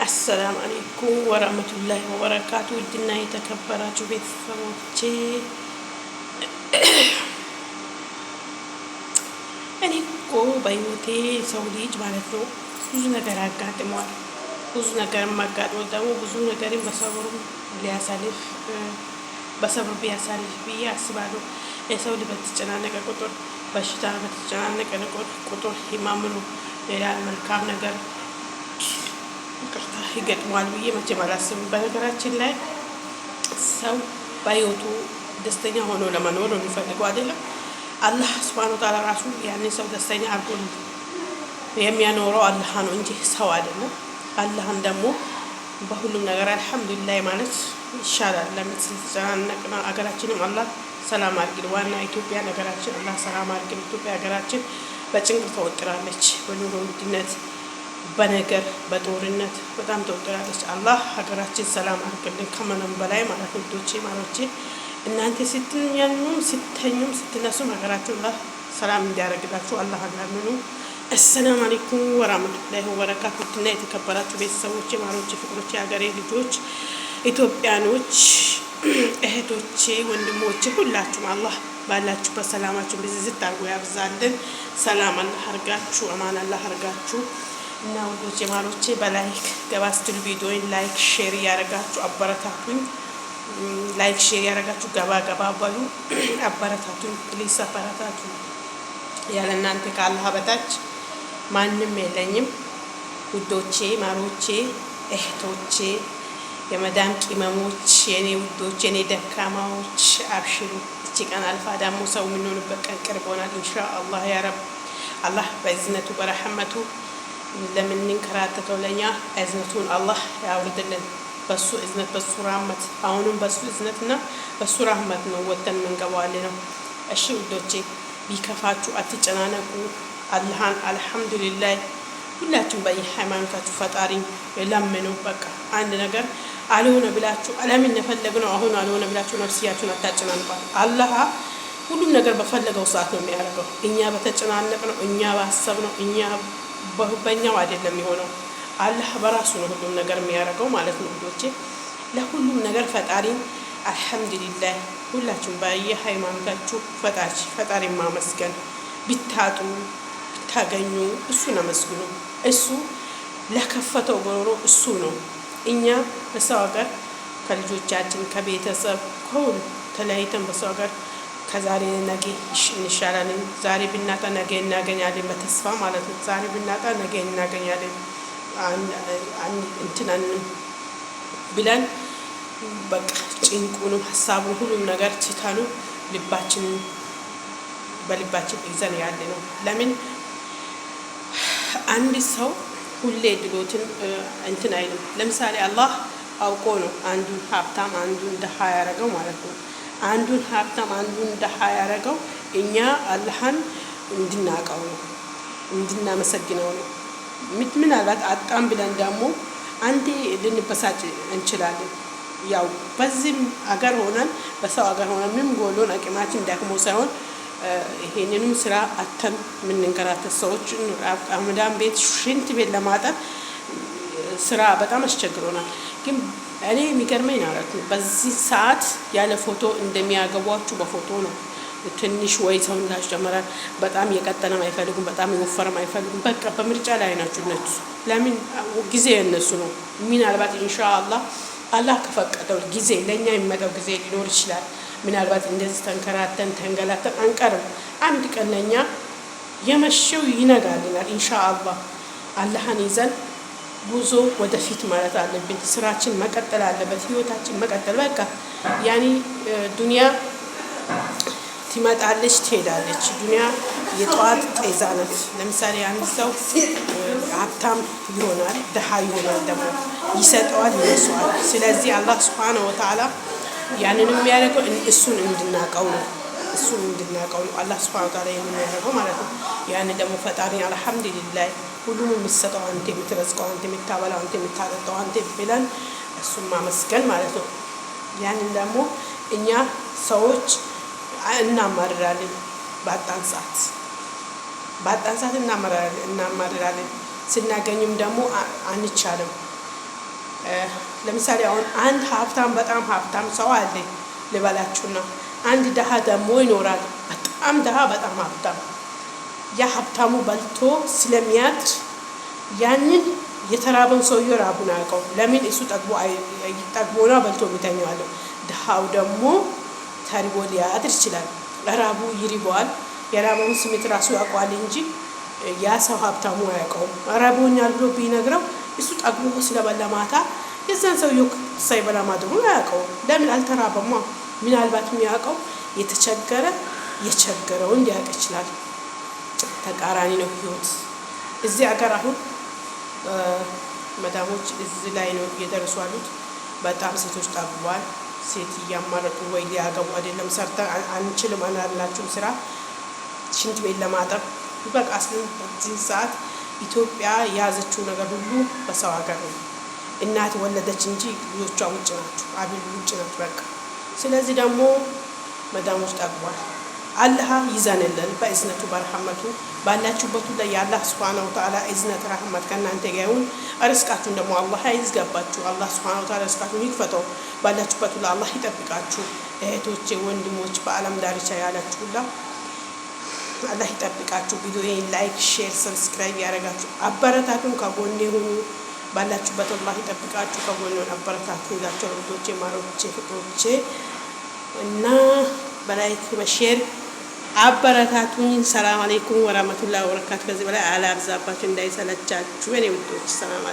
አሰላም አለይኩም ወራህመቱላሂ ወበረካቱ። ውድና የተከበራችሁ ቤተሰቦቼ እኔ እኮ በህይወቴ ሰው ልጅ ማለት ነው ብዙ ነገር አጋጥሟል። ብዙ ነገር ማጋጥሞ ደግሞ ብዙ ነገርን በሰብር ቢያሳልፍ ብዬ አስባለሁ። የሰው ልጅ በተጨናነቀ ቁጥር በሽታ በተጨናነቀ ቁጥር ህመም ነው፣ ሌላ መልካም ነገር ይቅርታ ይገጥመዋል ብዬ መቼም አላስብም። በነገራችን ላይ ሰው በህይወቱ ደስተኛ ሆኖ ለመኖር ነው የሚፈልገው አይደለም። አላህ ሱብሓነሁ ወተዓላ ራሱ ያንን ሰው ደስተኛ አድርጎ የሚያኖረው አላህ ነው እንጂ ሰው አይደለም። አላህን ደግሞ በሁሉም ነገር አልሐምዱሊላህ ማለት ይሻላል። ለምን ስለተጨናነቅን አገራችንም አላህ ሰላም አድርግልን። ዋና ኢትዮጵያ ነገራችን አላህ ሰላም አድርግልን። ኢትዮጵያ ሀገራችን በጭንቅ ተወጥራለች። በኑሮ ውድነት፣ በነገር በጦርነት በጣም ተወጥራለች። አላህ ሀገራችን ሰላም አድርግልን ከመንም በላይ ማለት ነው። ዶቼ ማሮቼ እናንተ ስትኛኑም ስተኙም ስትነሱም ሀገራችሁ አላህ ሰላም እንዲያደርግላችሁ አላህ አላምኑ። አሰላሙ አለይኩም ወራህመቱላሂ ወበረካቱ። እና የተከበራችሁ ቤተሰቦቼ ማሮቼ፣ ፍቅሮቼ፣ ሀገሬ ልጆች፣ ኢትዮጵያኖች፣ እህቶቼ፣ ወንድሞቼ ሁላችሁም አላህ ባላችሁበት ሰላማችሁን ብዝዝት አድርጎ ያብዛልን። ሰላም አላህ አርጋችሁ አማን አላህ አርጋችሁ እና ወዶቼ ማሮቼ በላይክ ገባ ስትሉ ቪዲዮን ላይክ ሼር ያረጋችሁ አበረታቱኝ። ላይክ ሼር ያረጋችሁ ገባ በሉ አበረታቱኝ። ፕሊስ አበረታቱኝ። ያለ እናንተ ከአላህ በታች ማንም የለኝም። ውዶቼ ማሮቼ እህቶቼ የመዳም ቅመሞች የኔ ውዶች የኔ ደካማዎች አብሽሩ። እቺ ቀን አልፋ ደግሞ ሰው የምንሆንበት ቀን ቅርብ ሆናል ኢንሻአላህ ያ ረብ። አላህ በእዝነቱ በረህመቱ ለምንንከራተተው ለኛ እዝነቱን አላህ ያውርድልን። በሱ እዝነት በሱ ራህመት አሁንም በሱ እዝነትና በሱ ራህመት ነው ወተን መንገባዋል ነው። እሺ ውዶቼ ቢከፋችሁ አትጨናነቁ። አላህን አልሐምዱሊላህ ሁላችሁም በየሃይማኖታችሁ ፈጣሪ ለምኑ። በቃ አንድ ነገር አልሆነ ብላችሁ አለምን የፈለግነው አሁን አልሆነ ብላችሁ ነፍሲያችሁን አታጨናንቋል። አላህ ሁሉም ነገር በፈለገው ሰዓት ነው የሚያደርገው። እኛ በተጨናነቅነው እኛ ባሰብነው እኛ በኛው አይደለም የሚሆነው። አላህ በራሱ ነው ሁሉም ነገር የሚያደርገው ማለት ነው። ልጆቼ ለሁሉም ነገር ፈጣሪን አልሐምዱሊላህ ሁላችሁም በየሃይማኖታችሁ ፈጣሪ ማመስገን። ቢታጡ ታገኙ እሱን አመስግኑ። እሱ ለከፈተው ጎሮሮ እሱ ነው። እኛ በሰው ሀገር ከልጆቻችን ከቤተሰብ ከሁሉ ተለያይተን በሰው ሀገር ከዛሬ ነገ እንሻላለን። ዛሬ ብናጣ ነገ እናገኛለን በተስፋ ማለት ነው። ዛሬ ብናጣ ነገ እናገኛለን እንትናንም ብለን በቃ ጭንቁንም ሀሳቡን ሁሉም ነገር ትተኑ በልባችን ይዘን ያለ ነው። ለምን አንድ ሰው ሁሌ ድሎትን እንትን አይልም። ለምሳሌ አላህ አውቆ ነው አንዱን ሀብታም አንዱን ደሃ ያረገው ማለት ነው። አንዱን ሀብታም አንዱን ደሃ ያረገው እኛ አላህን እንድናቀው ነው፣ እንድናመሰግነው ነው። ምናልባት አጣም ብለን ደግሞ አንዴ ልንበሳጭ እንችላለን። ያው በዚህም አገር ሆነን በሰው አገር ሆነን ምንም ጎሎን አቅማችን ደክሞ ሳይሆን ይሄንንም ስራ አተን የምንንከራተት ሰዎች አመዳም ቤት ሽንት ቤት ለማጠብ ስራ በጣም አስቸግሮናል። ግን እኔ የሚገርመኝ ማለት ነው በዚህ ሰዓት ያለ ፎቶ እንደሚያገቧችሁ በፎቶ ነው። ትንሽ ወይ ሰውነታችሁ ጨመራል፣ በጣም የቀጠነም አይፈልጉም፣ በጣም የወፈረም አይፈልጉም። በቃ በምርጫ ላይ ናችሁ እነሱ። ለምን ጊዜ የነሱ ነው። ምናልባት ኢንሻአላህ አላህ ከፈቀደው ጊዜ ለኛ የሚመጣው ጊዜ ሊኖር ይችላል። ምናልባት እንደዚህ ተንከራተን ተንገላተን አንቀርም። አንድ ቀን ለኛ የመሸው ይነጋልናል ኢንሻአላህ። አላህን ይዘን ጉዞ ወደፊት ማለት አለብን። ስራችን መቀጠል አለበት፣ ህይወታችን መቀጠል። በቃ ያኒ ዱንያ ትመጣለች ትሄዳለች። ዱንያ የጠዋት ጤዛ ናት። ለምሳሌ አንድ ሰው ሀብታም ይሆናል፣ ደሃ ይሆናል፣ ደግሞ ይሰጠዋል፣ ይነሳዋል። ስለዚህ አላህ ሱብሓነሁ ወተዓላ ያንንም የሚያደርገው እሱን እንድናቀው ነው። አላህ ሱብሓነሁ ወተዓላ የሚያደርገው ማለት ነው። ያን ደግሞ ፈጣሪ አልሐምዱሊላህ ሁሉም የምትሰጠው አንተ፣ የምትረዝቀው አንተ፣ የምታበላው አንተ፣ የምታጠጣው አንተ ብለን እሱን ማመስገን ማለት ነው። ያንን ደግሞ እኛ ሰዎች እናማርራለን። ባጣን ሰዓት እናማርራለን። ስናገኝም ደግሞ አንቻልም። ለምሳሌ አሁን አንድ ሀብታም በጣም ሀብታም ሰው አለ ልበላችሁና አንድ ደሃ ደግሞ ይኖራል። በጣም ደሃ በጣም ሀብታም። ያ ሀብታሙ በልቶ ስለሚያድር ያንን የተራበውን ሰውዬው ራቡን አያውቀው። ለምን እሱ ጠግቦና በልቶ የሚተኛው አለ። ድሃው ደግሞ ተርቦ ሊያድር ይችላል። ራቡ ይሪበዋል። የራበውን ስሜት ራሱ ያውቀዋል እንጂ ያ ሰው ሀብታሙ አያውቀውም። ራቦኛል ብሎ ቢነግረው እሱ ጠግቦ ስለበላ ማታ የዛን ሰውዬው ሳይበላ ማድሩን አያውቀውም። ለምን አልተራበማ። ምናልባት የሚያውቀው የተቸገረ የቸገረውን ሊያውቅ ይችላል። ተቃራኒ ነው ህይወት። እዚህ ሀገር አሁን መዳሞች እዚህ ላይ ነው እየደረሱ ያሉት። በጣም ሴቶች ጠግቧል። ሴት እያማረጡ ወይ ሊያገቡ አይደለም ሰርተ አንችልም አናላችሁም ስራ ሽንት ቤት ለማጠብ በቃ በዚህ ሰዓት ኢትዮጵያ የያዘችው ነገር ሁሉ በሰው ሀገር ነው። እናት ወለደች እንጂ ልጆቿ ውጭ ናቸው፣ አብይ ውጭ ናቸው በቃ። ስለዚህ ደግሞ መዳሞች ጠግቧል። አላህ ይዘንልን በእዝነቱ በረህመቱ። ባላችሁበት ላይ የአላህ ሱብሓነሁ ወተዓላ እዝነት ረህመት ከእናንተ ጋር ይሁን። ርስቃችሁን ደግሞ አላህ ያስገባችሁ። አላህ ሱብሓነሁ ወተዓላ ርስቃችሁን ይክፈተው። ባላችሁበት ላይ አላህ ይጠብቃችሁ። እህቶቼ ወንድሞች፣ በአለም ዳርቻ ያላችሁ ሁላ አላህ ይጠብቃችሁ። ቪዲዮዬን ላይክ፣ ሼር፣ ሰብስክራይብ ያደረጋችሁ አበረታቱን። ከጎኔ ሁኑ። ባላችሁበት አላህ ይጠብቃችሁ። ከጎኔ አበረታቱ ይላችሁ እህቶቼ፣ ማሮቼ፣ ፍቅሮቼ እና በላይክ በሼር አበረታቱኝ። ሰላም አለይኩም ወራህመቱላሂ ወበረካቱ። ከዚህ በላይ አላብዛባችሁ እንዳይሰለቻችሁ የኔ ውዶች። ሰላም